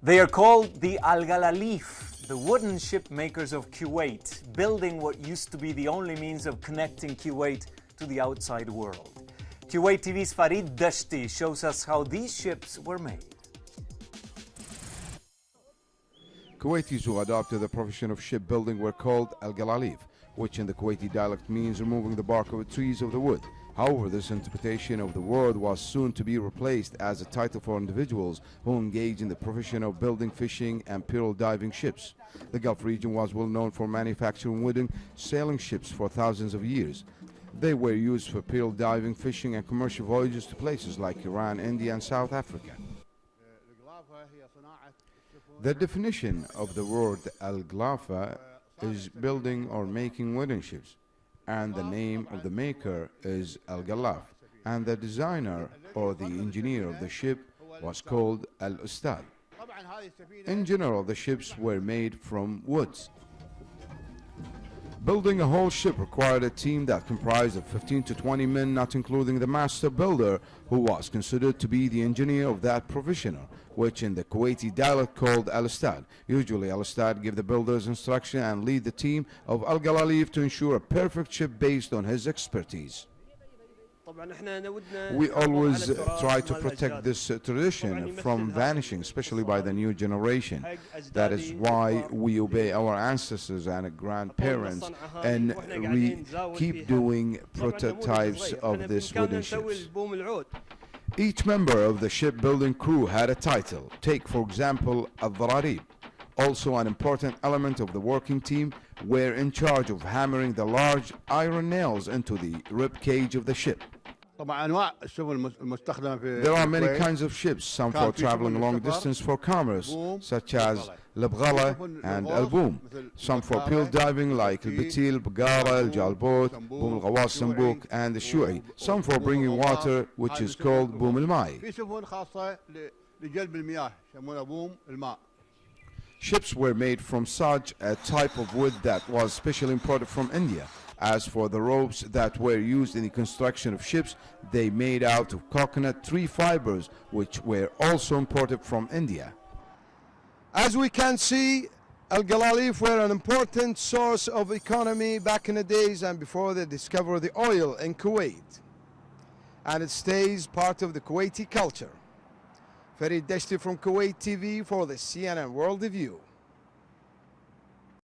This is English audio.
They are called the Al-Glaleef, the wooden ship makers of Kuwait, building what used to be the only means of connecting Kuwait to the outside world. Kuwait TV's فريد Dashti shows us how these ships were made. Kuwaitis who adopted the profession of shipbuilding were called Al-Qalaaliif, which in the Kuwaiti dialect means removing the bark of the trees of the wood. However, this interpretation of the word was soon to be replaced as a title for individuals who engage in the profession of building, fishing, and pearl diving ships. The Gulf region was well known for manufacturing wooden sailing ships for thousands of years. They were used for pearl diving, fishing, and commercial voyages to places like Iran, India, and South Africa. The definition of the word al-Glaafa is building or making wooden ships, and the name of the maker is al-Galaaf, and the designer or the engineer of the ship was called al-Ustad. In general, the ships were made from woods. Building a whole ship required a team that comprised of 15 to 20 men, not including the master builder, who was considered to be the engineer of that professional, which in the Kuwaiti dialect called al-Ustad. Usually al-Ustad give the builders instruction and lead the team of al-Glaleef to ensure a perfect ship based on his expertise. We always try to protect this tradition from vanishing, especially by the new generation. That is why we obey our ancestors and grandparents and we keep doing prototypes of these wooden ships. Each member of the shipbuilding crew had a title. Take, for example, al-Dhararib. Also an important element of the working team, were in charge of hammering the large iron nails into the rib cage of the ship. There are many kinds of ships, some for traveling long distance for commerce, such as al-Bghala and al-Boom, some for pearl diving like al-Bitil, Bagara, al-Jalbot, Boom al-Ghawas, Sambuk, and the Shu'i, some for bringing water, which is called Boom al-Mai. Ships were made from saj, a type of wood that was specially imported from India. As for the ropes that were used in the construction of ships, they made out of coconut tree fibers, which were also imported from India. As we can see, Al-Glaleef were an important source of economy back in the days and before they discovered the oil in Kuwait. And it stays part of the Kuwaiti culture. فريد Dashti from Kuwait TV for the CNN World Review.